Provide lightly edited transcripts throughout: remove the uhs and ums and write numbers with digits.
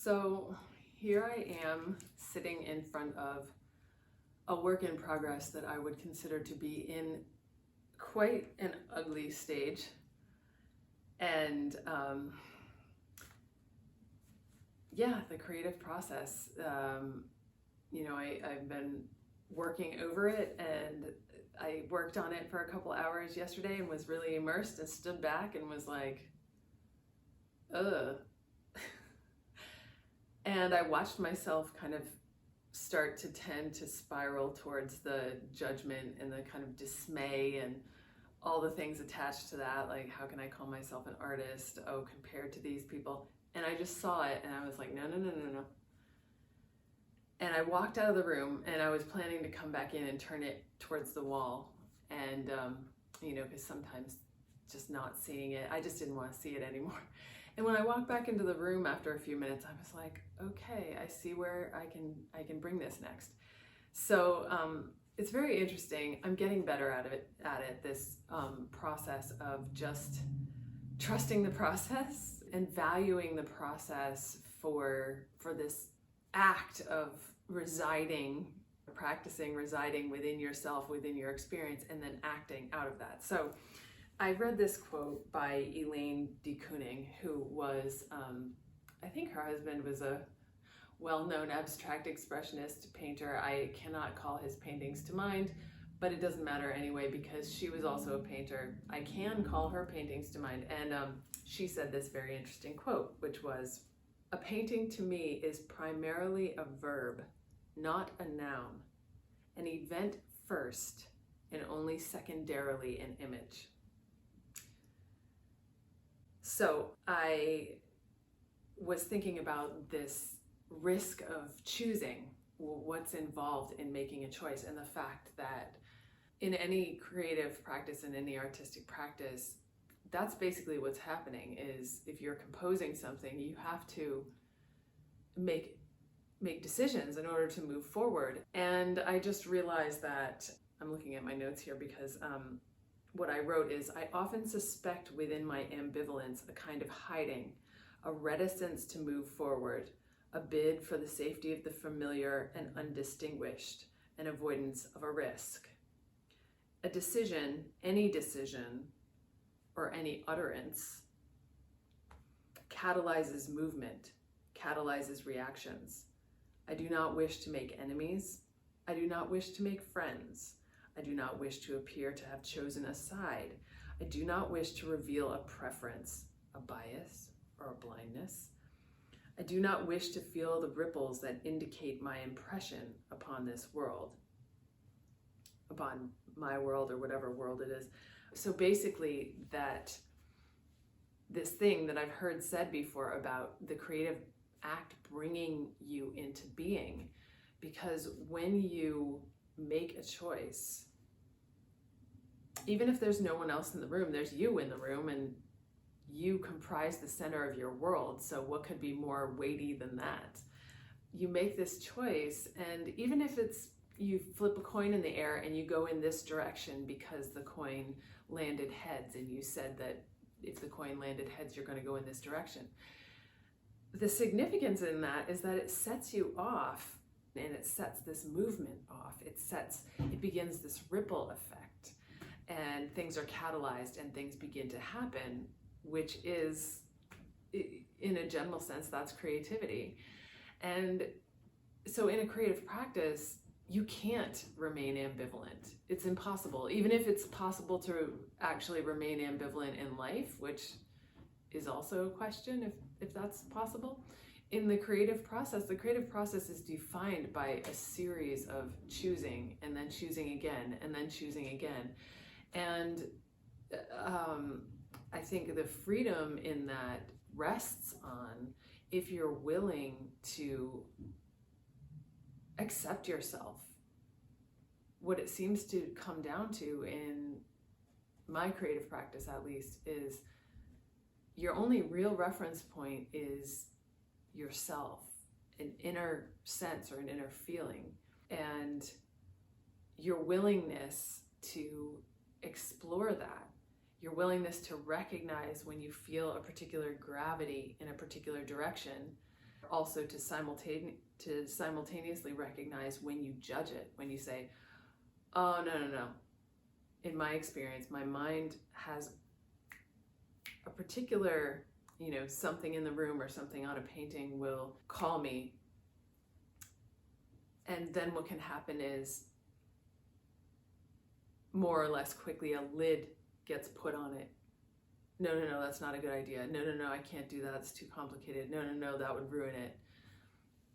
So here I am sitting in front of a work in progress that I would consider to be in quite an ugly stage. And the creative process, I've been working over it, and I worked on it for a couple hours yesterday and was really immersed and stood back and was like, ugh. And I watched myself kind of start to tend to spiral towards the judgment and the kind of dismay and all the things attached to that, like how can I call myself an artist, compared to these people. And I just saw it and I was like, no. And I walked out of the room and I was planning to come back in and turn it towards the wall, and because sometimes just not seeing it, I just didn't want to see it anymore. And when I walked back into the room after a few minutes, I was like, okay, I see where I can bring this next. So it's very interesting. I'm getting better at it. This process of just trusting the process and valuing the process for this act of practicing residing within yourself, within your experience, and then acting out of that. So I read this quote by Elaine de Kooning, who was, I think her husband was a well-known abstract expressionist painter. I cannot call his paintings to mind, but it doesn't matter anyway because she was also a painter. I can call her paintings to mind. And she said this very interesting quote, which was, "A painting to me is primarily a verb, not a noun, an event first and only secondarily an image." So I was thinking about this risk of choosing what's involved in making a choice, and the fact that in any creative practice and any artistic practice, that's basically what's happening. Is if you're composing something, you have to make decisions in order to move forward. And I just realized that, I'm looking at my notes here because what I wrote is, I often suspect within my ambivalence a kind of hiding, a reticence to move forward, a bid for the safety of the familiar and undistinguished, an avoidance of a risk. A decision, any decision, or any utterance, catalyzes movement, catalyzes reactions. I do not wish to make enemies. I do not wish to make friends. I do not wish to appear to have chosen a side. I do not wish to reveal a preference, a bias, or a blindness. I do not wish to feel the ripples that indicate my impression upon this world, upon my world or whatever world it is. So basically, that this thing that I've heard said before about the creative act bringing you into being, because when you make a choice, even if there's no one else in the room, there's you in the room, and you comprise the center of your world. So what could be more weighty than that? You make this choice, and even if it's, you flip a coin in the air and you go in this direction because the coin landed heads, and you said that if the coin landed heads, you're going to go in this direction. The significance in that is that it sets you off, and it sets this movement off. It begins this ripple effect, and things are catalyzed and things begin to happen, which is, in a general sense, that's creativity. And so in a creative practice, you can't remain ambivalent. It's impossible. Even if it's possible to actually remain ambivalent in life, which is also a question if that's possible. In the creative process is defined by a series of choosing, and then choosing again, and then choosing again. And I think the freedom in that rests on if you're willing to accept yourself. What it seems to come down to, in my creative practice at least, is your only real reference point is yourself, an inner sense or an inner feeling, and your willingness to explore that, your willingness to recognize when you feel a particular gravity in a particular direction, Also to simultaneously recognize when you judge it, when you say, oh, no. In my experience, my mind has a particular, something in the room or something on a painting will call me. And then what can happen is, more or less quickly, a lid gets put on it. No, that's not a good idea. No, I can't do that. It's too complicated. No, that would ruin it.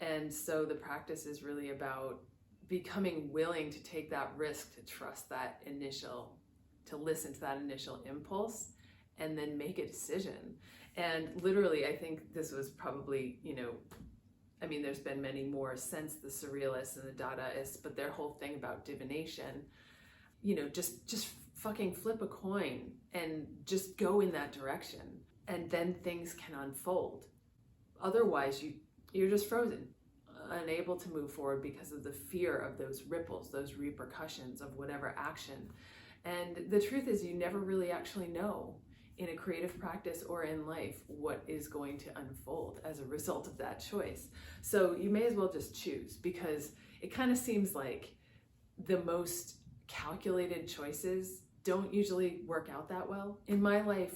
And so the practice is really about becoming willing to take that risk, to trust that to listen to that initial impulse, and then make a decision. And literally, I think this was probably, there's been many more since the Surrealists and the Dadaists, but their whole thing about divination, just fucking flip a coin and just go in that direction, and then things can unfold. Otherwise, you're just frozen, unable to move forward because of the fear of those ripples, those repercussions of whatever action. And the truth is, you never really actually know in a creative practice or in life what is going to unfold as a result of that choice. So you may as well just choose, because it kind of seems like the most calculated choices don't usually work out that well. In my life,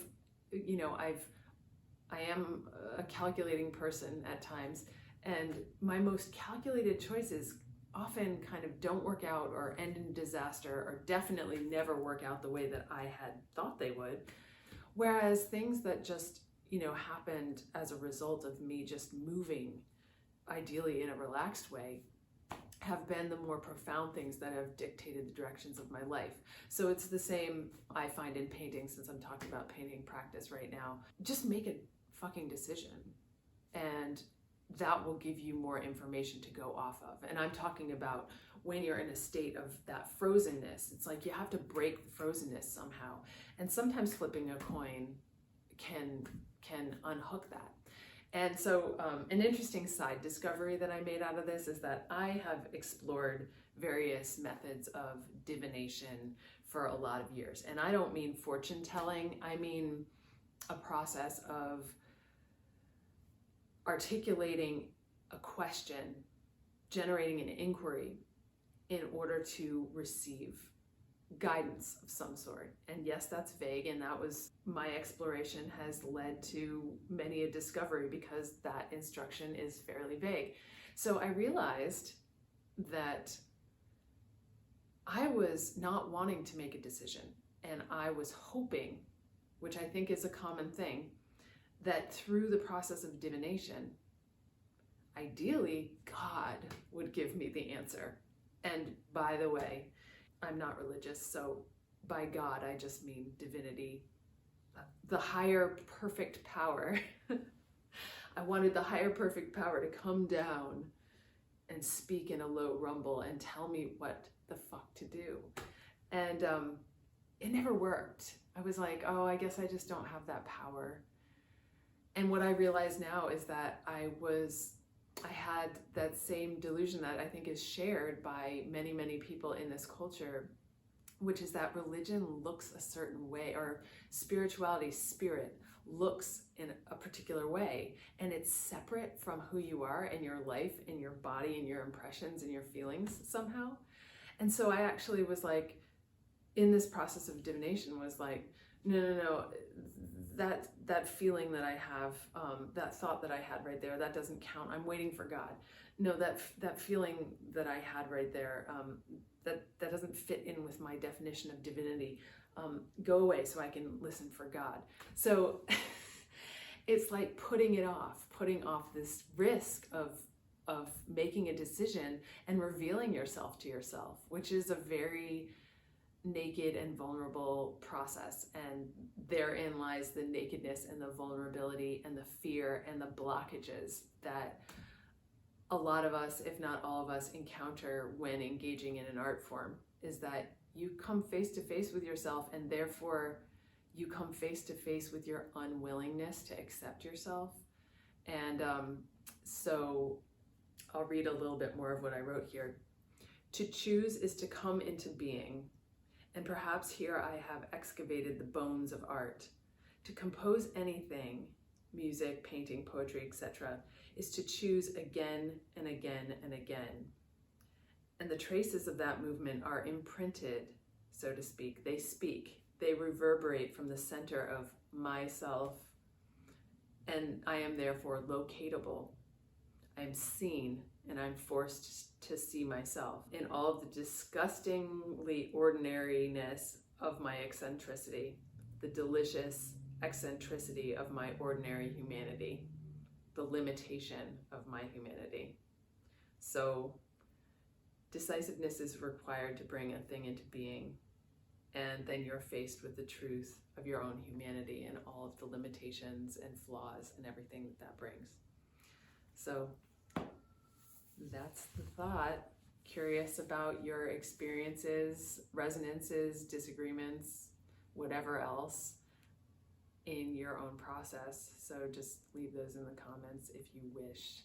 I am a calculating person at times, and my most calculated choices often kind of don't work out or end in disaster, or definitely never work out the way that I had thought they would. Whereas things that just, happened as a result of me just moving, ideally in a relaxed way, have been the more profound things that have dictated the directions of my life. So it's the same I find in painting, since I'm talking about painting practice right now. Just make a fucking decision, and that will give you more information to go off of. And I'm talking about when you're in a state of that frozenness. It's like you have to break the frozenness somehow. And sometimes flipping a coin can unhook that. And so an interesting side discovery that I made out of this is that I have explored various methods of divination for a lot of years. And I don't mean fortune telling, I mean a process of articulating a question, generating an inquiry in order to receive guidance of some sort. And yes, that's vague, and that was my exploration has led to many a discovery, because that instruction is fairly vague. So I realized that I was not wanting to make a decision, and I was hoping, which I think is a common thing, that through the process of divination, ideally God would give me the answer. And by the way, I'm not religious, so by God, I just mean divinity, the higher perfect power. I wanted the higher perfect power to come down and speak in a low rumble and tell me what the fuck to do. And it never worked. I was like, oh, I guess I just don't have that power. And what I realize now is that I had that same delusion that I think is shared by many, many people in this culture, which is that religion looks a certain way, or spirituality, spirit, looks in a particular way, and it's separate from who you are and your life and your body and your impressions and your feelings somehow. And so I actually was like, in this process of divination, was like, no, that feeling that I have, that thought that I had right there, that doesn't count. I'm waiting for God. No, that feeling that I had right there, that doesn't fit in with my definition of divinity. Go away so I can listen for God. So it's like putting off this risk of making a decision and revealing yourself to yourself, which is a very naked and vulnerable process. And therein lies the nakedness and the vulnerability and the fear and the blockages that a lot of us, if not all of us, encounter when engaging in an art form, is that you come face to face with yourself, and therefore you come face to face with your unwillingness to accept yourself. And so I'll read a little bit more of what I wrote here. To choose is to come into being, and perhaps here I have excavated the bones of art. To compose anything music, painting, poetry, etc., is to choose again and again and again. And the traces of that movement are imprinted, so to speak. They speak. They reverberate from the center of myself, and I am therefore locatable. I am seen, and I'm forced to see myself in all of the disgustingly ordinariness of my eccentricity, the delicious eccentricity of my ordinary humanity, the limitation of my humanity. So decisiveness is required to bring a thing into being, and then you're faced with the truth of your own humanity and all of the limitations and flaws and everything that that brings. So that's the thought. Curious about your experiences, resonances, disagreements, whatever else in your own process. So just leave those in the comments if you wish.